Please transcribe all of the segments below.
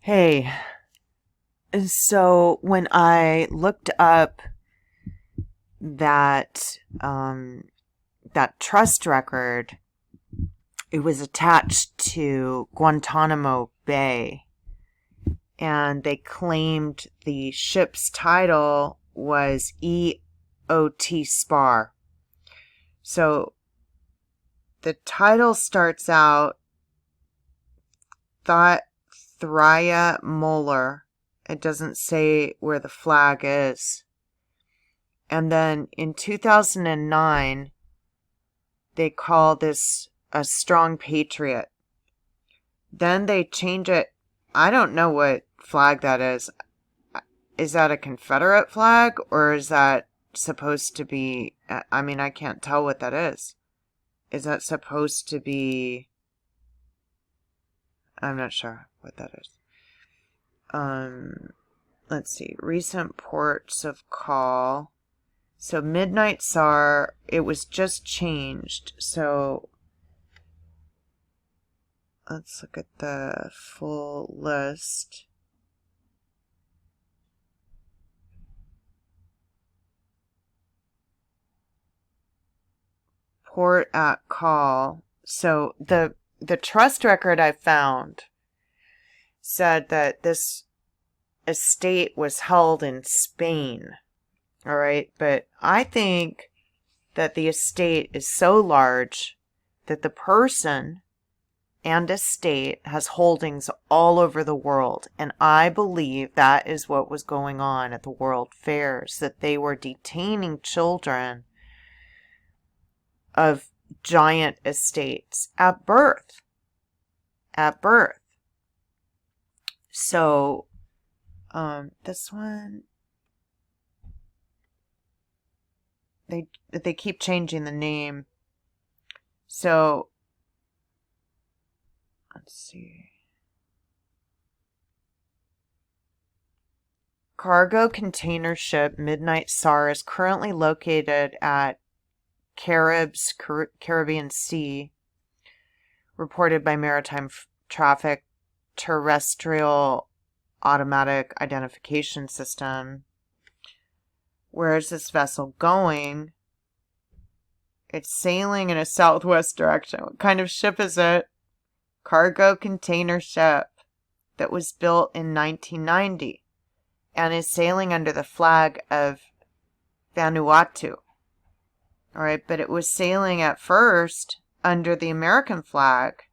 Hey, so when I looked up that that trust record, it was attached to Guantanamo Bay, and they claimed the ship's title was EOT SPAR. So the title starts out Thought Thraya Moeller. It doesn't say where the flag is. And then in 2009, they call this a strong patriot. Then they change it. I don't know what flag that is. Is that a Confederate flag or is that supposed to be? I mean, I can't tell what that is. Is that supposed to be? I'm not sure what that is. Let's see. Recent ports of call. So Midnight Czar, it was just changed. So let's look at the full list. Port at call. So the trust record I found said that this estate was held in Spain. All right, but I think that the estate is so large that the person and estate has holdings all over the world. And I believe that is what was going on at the World Fairs, that they were detaining children of giant estates at birth. At birth. So, this one, they keep changing the name. So, let's see. Cargo container ship Midnight Czar is currently located at Caribbean Sea, reported by Maritime Traffic Terrestrial Automatic Identification System. Where is this vessel going? It's sailing in a southwest direction. What kind of ship is it? Cargo container ship that was built in 1990 and is sailing under the flag of Vanuatu. All right, but it was sailing at first under the American flag.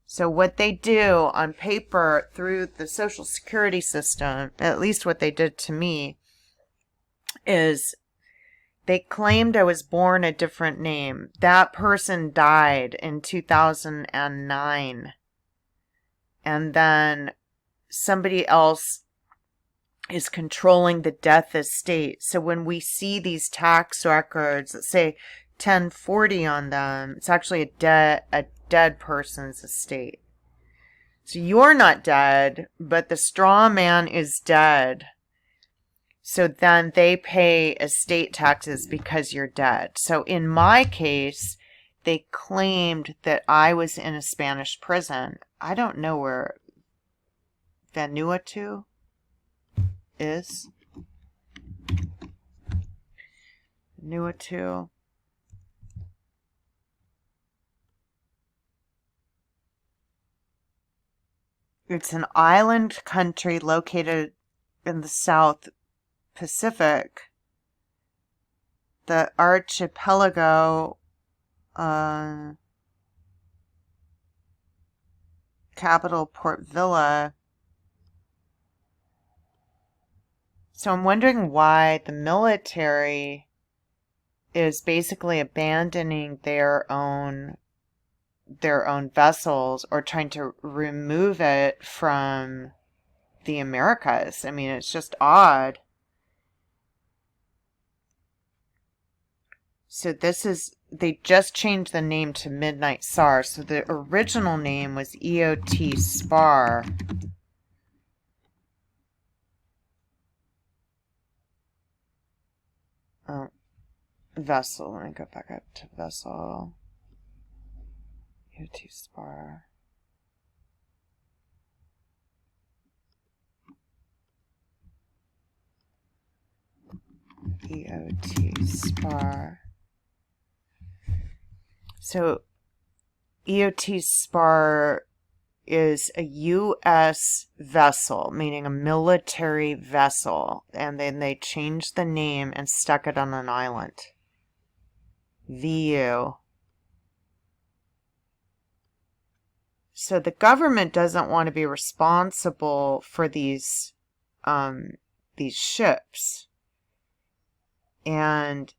So what they do on paper through the Social Security system, at least what they did to me, is they claimed I was born a different name. That person died in 2009. And then somebody else is controlling the death estate. So when we see these tax records that say 1040 on them, it's actually a dead person's estate. So you're not dead, but the straw man is dead. So then they pay estate taxes because you're dead. So in my case, they claimed that I was in a Spanish prison. I don't know where Vanuatu is. Vanuatu. It's an island country located in the South Pacific. The archipelago capital Port Vila. So I'm wondering why the military is basically abandoning their own vessels or trying to remove it from the Americas. I mean, it's just odd. So they just changed the name to Midnight Czar. So the original name was EOT SPAR. Oh, vessel. Let me go back up to vessel. EOT SPAR. EOT SPAR. So EOT SPAR is a U.S. vessel, meaning a military vessel, and then they changed the name and stuck it on an island. VU. So the government doesn't want to be responsible for these ships. And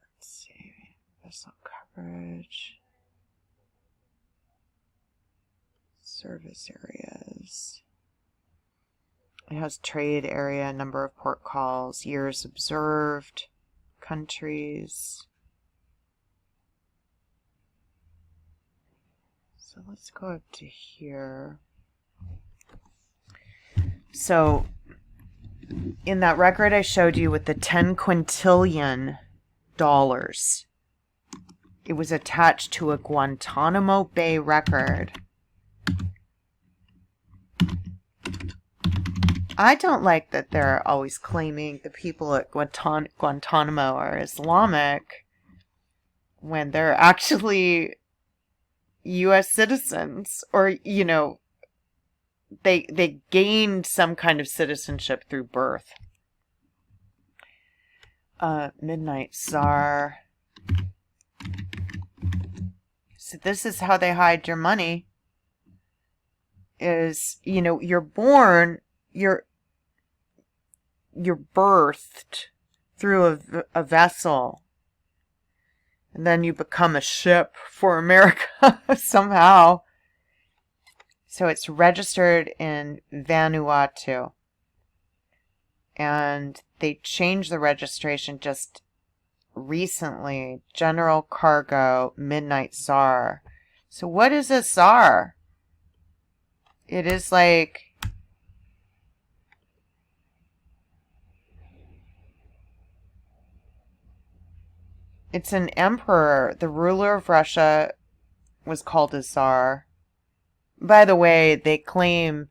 let's see, vessel coverage, service areas. It has trade area, number of port calls, years observed, countries. So let's go up to here. So in that record I showed you with the 10 quintillion dollars, it was attached to a Guantanamo Bay record. I don't like that they're always claiming the people at Guantanamo are Islamic when they're actually U.S. citizens, or, you know, they gained some kind of citizenship through birth. Midnight Czar. So this is how they hide your money. Is, you know, you're born, you're birthed through a vessel, and then you become a ship for America somehow. So it's registered in Vanuatu, and they changed the registration just recently. General Cargo Midnight Czar. So what is a czar? It is like, it's an emperor. The ruler of Russia was called a czar. By the way, they claim,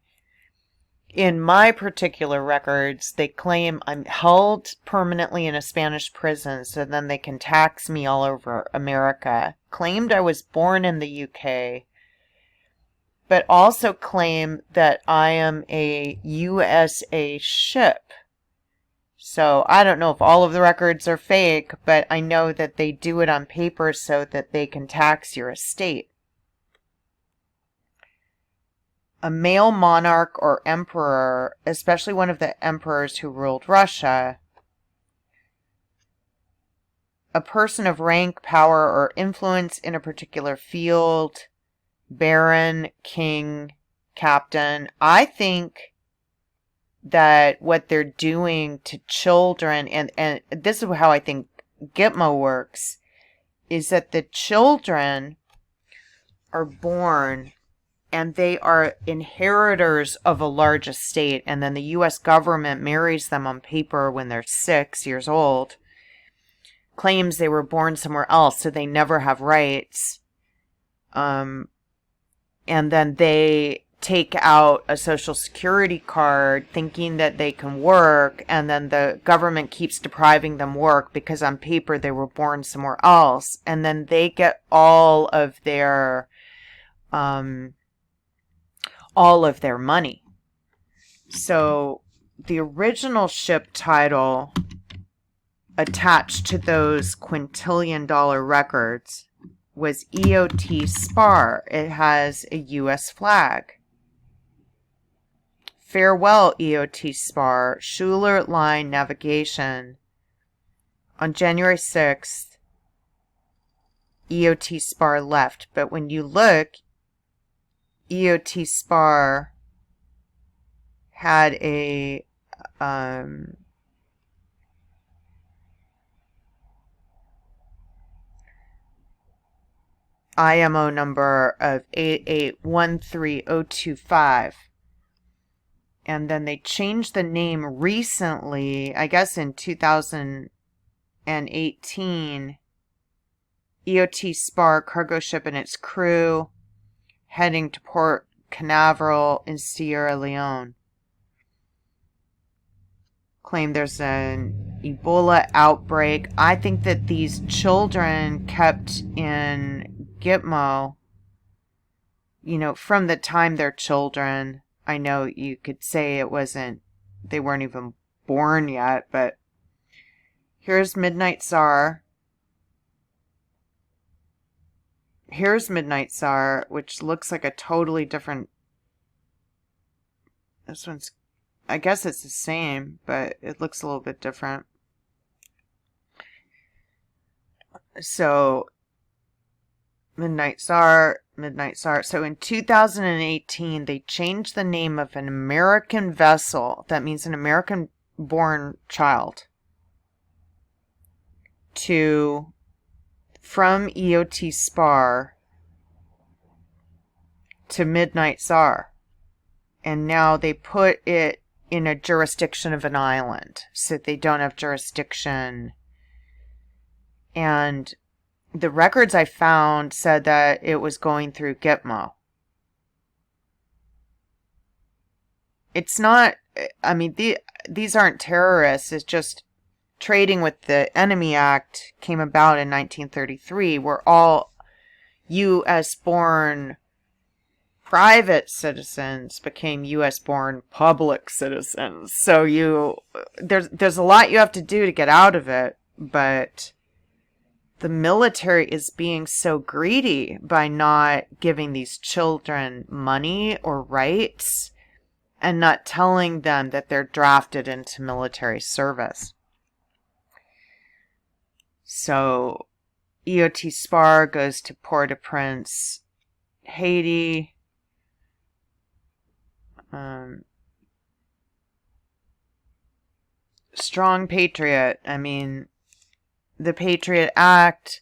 in my particular records, they claim I'm held permanently in a Spanish prison so then they can tax me all over America. Claimed I was born in the UK, but also claim that I am a USA ship. So I don't know if all of the records are fake, but I know that they do it on paper so that they can tax your estate. A male monarch or emperor, especially one of the emperors who ruled Russia, a person of rank, power, or influence in a particular field, baron, king, captain. I think that what they're doing to children, and this is how I think Gitmo works, is that the children are born and they are inheritors of a large estate, and then the U.S. government marries them on paper when they're 6 years old, claims they were born somewhere else, so they never have rights, and then they take out a social security card thinking that they can work, and then the government keeps depriving them work because on paper they were born somewhere else, and then they get all of their money. So the original ship title attached to those quintillion dollar records was EOT SPAR. It has a U.S. flag. Farewell, EOT SPAR. Schuler Line Navigation. On January 6th, EOT SPAR left. But when you look, EOT SPAR had a IMO number of 8813025. And then they changed the name recently, I guess in 2018. EOT SPAR cargo ship and its crew heading to Port Canaveral in Sierra Leone. claim there's an Ebola outbreak. I think that these children kept in Gitmo, you know, from the time they're children. I know you could say they weren't even born yet, but here's Midnight Czar. Here's Midnight Czar, which looks like a totally different... This one's... I guess it's the same, but it looks a little bit different. So, Midnight Czar, Midnight Czar. So in 2018, they changed the name of an American vessel, that means an American-born child, from EOT SPAR to Midnight Czar. And now they put it in a jurisdiction of an island, so they don't have jurisdiction. And the records I found said that it was going through Gitmo. It's not, I mean, these aren't terrorists. It's just trading with the Enemy Act came about in 1933, where all U.S.-born private citizens became U.S.-born public citizens. So there's a lot you have to do to get out of it, but the military is being so greedy by not giving these children money or rights and not telling them that they're drafted into military service. So EOT SPAR goes to Port-au-Prince, Haiti. Strong Patriot. I mean, the Patriot Act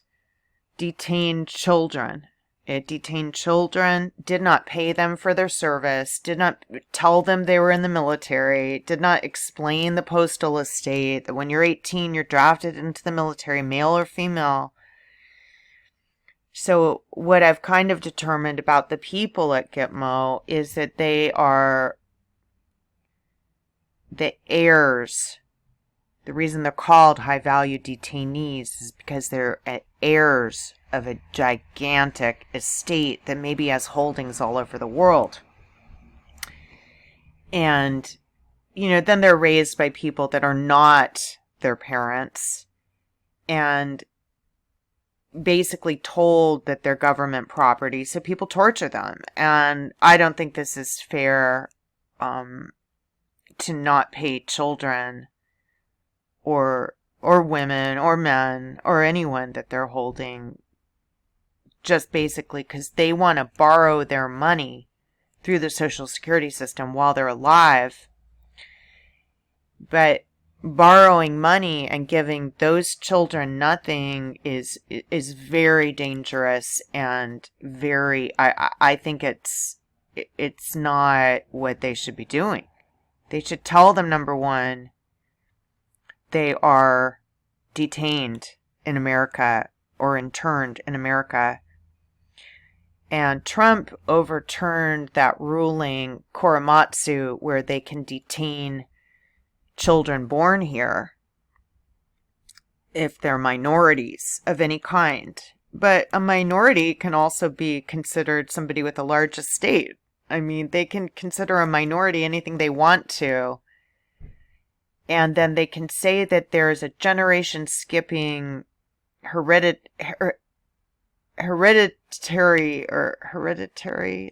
detained children. It detained children, did not pay them for their service, did not tell them they were in the military, did not explain the postal estate, that when you're 18, you're drafted into the military, male or female. So what I've kind of determined about the people at Gitmo is that they are the heirs. The reason they're called high-value detainees is because they're heirs of a gigantic estate that maybe has holdings all over the world. And, you know, then they're raised by people that are not their parents and basically told that they're government property, so people torture them. And I don't think this is fair to not pay children or women or men or anyone that they're holding, just basically because they want to borrow their money through the Social Security system while they're alive. But borrowing money and giving those children nothing is very dangerous and very, I think it's not what they should be doing. They should tell them, number one, they are detained in America or interned in America. And Trump overturned that ruling, Korematsu, where they can detain children born here if they're minorities of any kind. But a minority can also be considered somebody with a large estate. I mean, they can consider a minority anything they want to. And then they can say that there is a generation skipping hereditary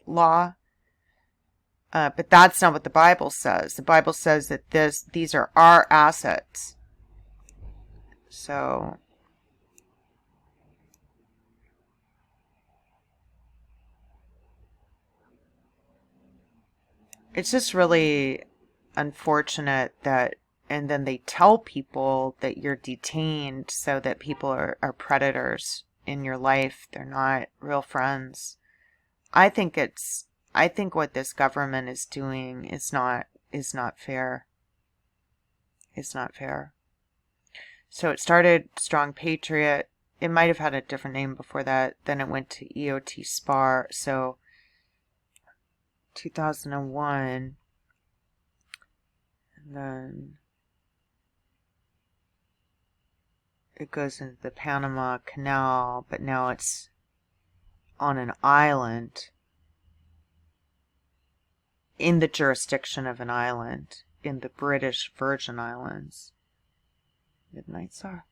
law. But that's not what the Bible says. The Bible says that these are our assets. So it's just really unfortunate that, and then they tell people that you're detained so that people are predators in your life. They're not real friends. I think what this government is doing is not fair. It's not fair. So it started Strong Patriot. It might have had a different name before that. Then it went to EOT SPAR. So 2001. And then it goes into the Panama Canal, but now it's on an island, in the jurisdiction of an island, in the British Virgin Islands. Midnight Czar.